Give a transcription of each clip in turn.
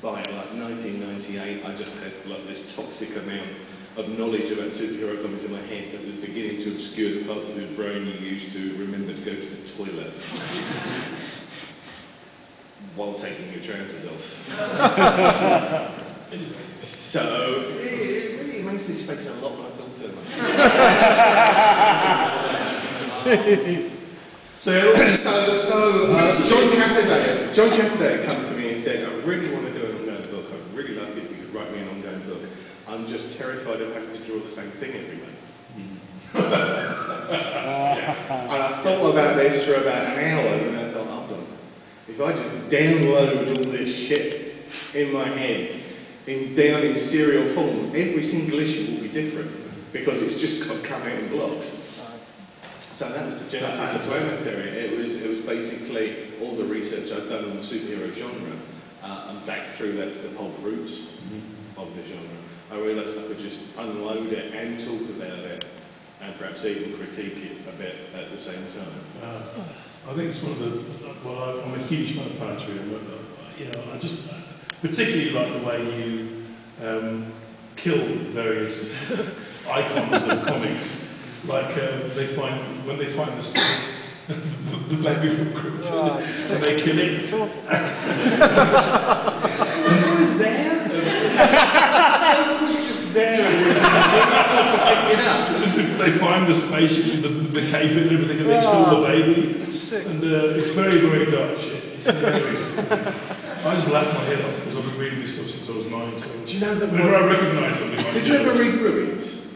by like 1998, I just had like this toxic amount of knowledge about superhero comics in my head that was beginning to obscure the parts of the brain you use to remember to go to the toilet while taking your trousers off. So it really makes this space a lot more fun to John Cassidy come to me and said, I really want to do an ongoing book. I'd really like it if you could write me an ongoing book. I'm just terrified of having to draw the same thing every month. And I thought about this for about an hour, and I thought, hold on. If I just download all this shit in my head, down in serial form, every single issue will be different, because it's just come out in blocks. So that was the genesis of Planetary. It was basically all the research I'd done on the superhero genre, and back through that to the pulp roots of the genre. I realised I could just unload it and talk about it, and perhaps even critique it a bit at the same time. I think it's one of the. Well, I'm a huge fan of Planetary, you know, I just particularly like the way you kill various icons of comics. Like when they find the baby from Krypton, and they kill it. It was there. It was just there. And to pick it up. Just they find the spaceship, the cape and everything, and they kill the baby. And it's very, very dark shit. It's hilarious. I just laughed my head off because I've been reading this stuff since I was 9. So do you know that whenever I recognise something, did you ever read Ruins?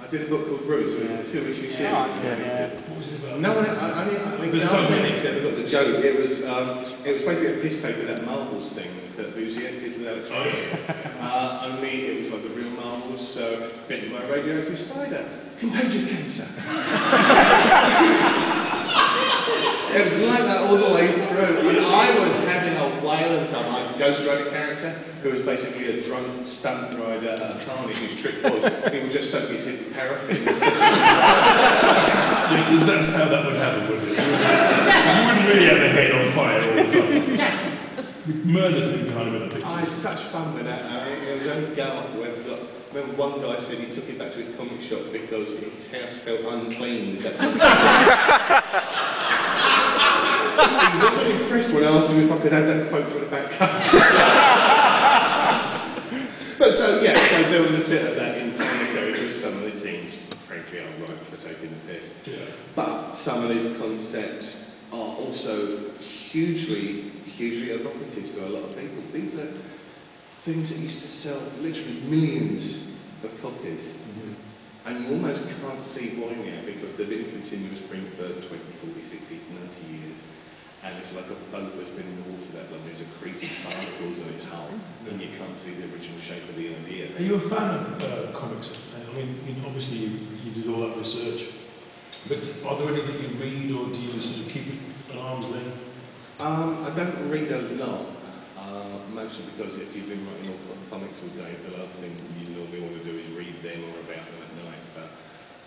I did a book called Ruins, a 2-issue series. What was it about? No one, I think no one ever got the joke. It was basically a piss take of that Marvels thing that Bouzier did with Alex Ross. Only it was like the real Marvels, so bitten by a radioactive spider, contagious cancer. It was like that all the way through. And I was having a whale of a time. I had a Ghost Rider character who was basically a drunk stunt rider at a carnage whose trick was he would just soak his head with paraffin and sit yeah, because that's how that would happen, wouldn't it? You wouldn't really have a head on fire all the time. Murder scene behind him in a picture. I had such fun with that. It was only Garth who ever got. I remember one guy said he took it back to his comic shop because his house felt unclean with that comic shop. He wasn't impressed when I asked him if I could have that quote for the back cover. But so there was a bit of that in Planetary, because some of these things, frankly, are right for taking the piss. Yeah. But some of these concepts are also hugely evocative to a lot of people. These are things that used to sell literally millions of copies. And you almost can't see why now, because they've been in continuous print for 20, 40, 60, 90 years. And it's like a boat that's been in the water that long. It's accreting particles on its hull, and you can't see the original shape of the idea. Are you a fan of comics? I mean, obviously you did all that research, but are there any that you read, or do you sort of keep it at arm's length? I don't read a lot, mostly because if you've been writing all comics all day, the last thing you normally want to do is read them or about them at night. But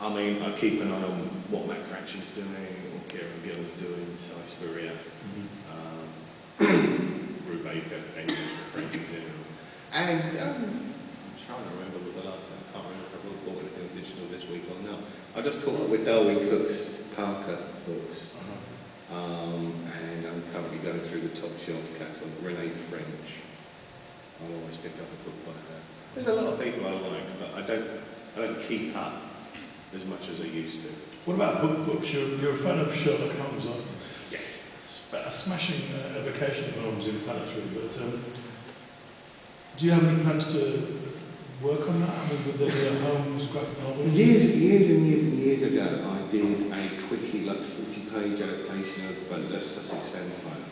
I mean, I keep an eye on what Matt Fraction's doing, or Kieran Gill's doing, Cy Spurrier, Brew Baker, English for friends in general. And I'm trying to remember what the last time, I can't remember if I bought anything digital this week or not. I just caught up with Darwin Cook's Parker books. And I'm currently going through the top shelf catalogue. Renee French. I'll always pick up a book by her. There's a lot of people I like, but I don't keep up as much as I used to. What about books? You're a fan of Sherlock Holmes, aren't you? Yes. A smashing evocation of Holmes in Planetary, but do you have any plans to work on that? I mean, would there be a Holmes graphic novel? Years ago, I did a quickie, like 40-page adaptation of the Sussex Vampire.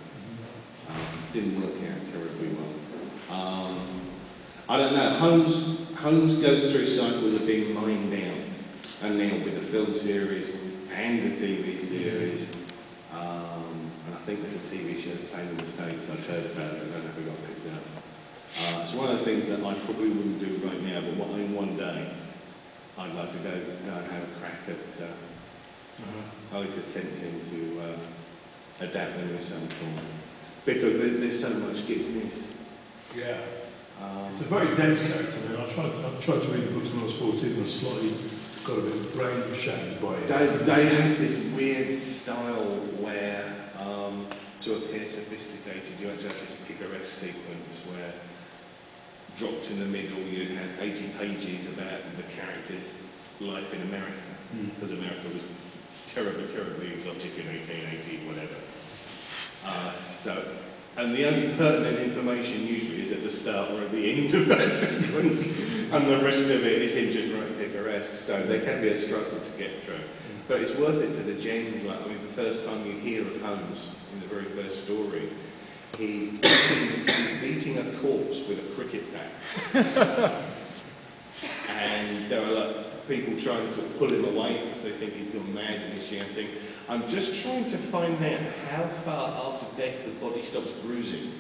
Didn't work out terribly well. I don't know. Holmes goes through cycles of being mined down, and now with a film series and a TV series, and I think there's a TV show playing in the States. I've heard about it, and I never got picked up. It's one of those things that I probably wouldn't do right now, but one day I'd like to go and have a crack at attempting to adapt them in some form, because there's so much gets missed. Yeah. It's a very dense character. I mean, I tried to read the books when I was 14 and I slightly got a bit brain shattered by it. They had this weird style where, to appear sophisticated, you had to have this picaresque sequence where, dropped in the middle, you'd have 80 pages about the character's life in America, because America was terribly, terribly exotic in 1880, whatever. And the only pertinent information usually is at the start or at the end of that sequence, and the rest of it is him just writing picaresque, so there can be a struggle to get through. But it's worth it for the gems. Like, I mean, the first time you hear of Holmes, in the very first story, he's beating a corpse with a cricket bat. And there are like people trying to pull him away because they think he's gone mad and he's shouting. I'm just trying to find out how far after death the body stops bruising.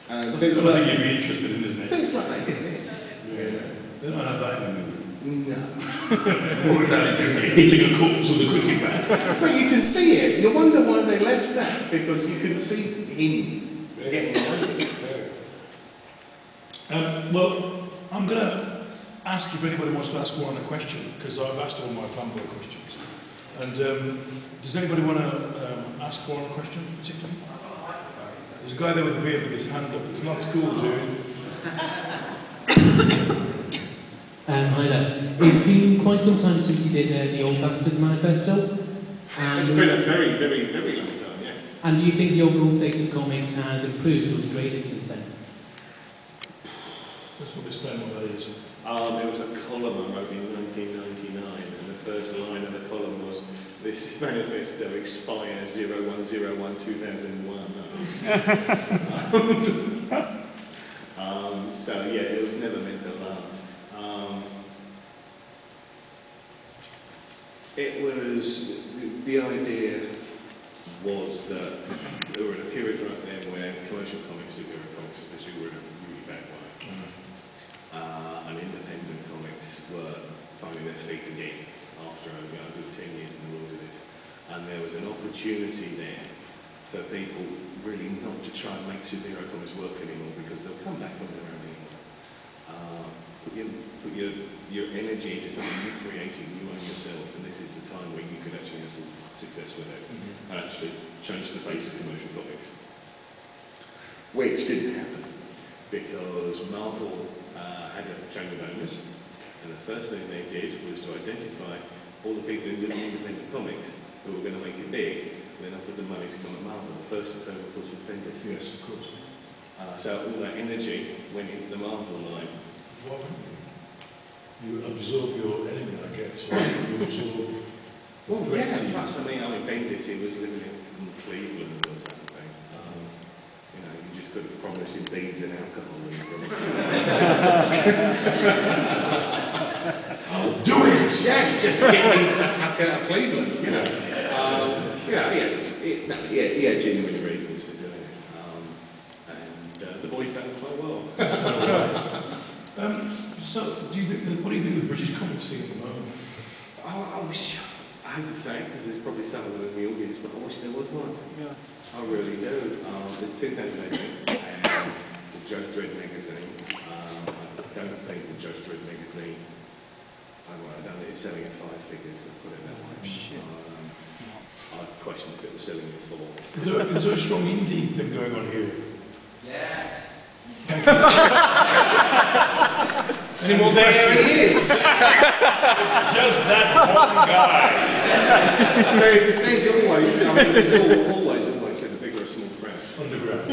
That's something you'd be interested in, isn't it? Things like that get missed. Yeah. They don't have that in the movie. No. What would that do? Hitting a corpse with a cricket bat. But you can see it. You wonder why they left that, because you can see him getting away. Well, I'm going to ask if anybody wants to ask Warren a question, because I've asked all my fanboy questions. And does anybody want to ask Warren a question, particularly? There's a guy there with a beard with his hand up. It's not school, dude. Hi there. It's been quite some time since you did the Old Bastards Manifesto. It's been a very, very, very long time, yes. And do you think the overall state of comics has improved or degraded since then? Just want to explain what that is. It was a column I wrote in 1999, and the first line of the column was, "This manifesto expires 01/01/2001." So yeah, it was never meant to last. It was, the idea was that there were a period right then where commercial comics, superhero comics especially, were in a really bad way. And independent comics were finding their feet again after a good 10 years in the wilderness. And there was an opportunity there for people really not to try and make superhero comics work anymore, because they'll come back on their own anymore. Put your energy into something you're creating, you own yourself, and this is the time where you could actually have some success with it, and actually change the face of commercial comics. Which didn't happen, because Marvel had a chain of owners, and the first thing they did was to identify all the people who did independent comics who were going to make it big, and then offered them money to come at Marvel. The first of whom, of course, was Bendis. Yes, of course. So all that energy went into the Marvel line. Why wouldn't you? You absorb your enemy, I guess, or you absorb... Well, yeah, plus, I mean, Bendis, he was living from Cleveland or something. You know, you just could have promised him beads and alcohol. I'll do it! Yes, just get me the fuck out of Cleveland, you know. He had genuine reasons for doing it. And the boys done quite well. So, what do you think of the British comic scene at the moment? I wish, I hate to say it, because there's probably some of them in the audience, but I wish there was one. Yeah. I really do. There's 2018, and the Judge Dredd magazine. I don't think the Judge Dredd magazine, I don't think it's selling at 5 figures, I'll put it that way. I question if it was selling at 4. Is there a strong indie thing going on here? Yes. Any more questions? There he is! It's just that one guy. There's always been a bigger or small crowd. Underground.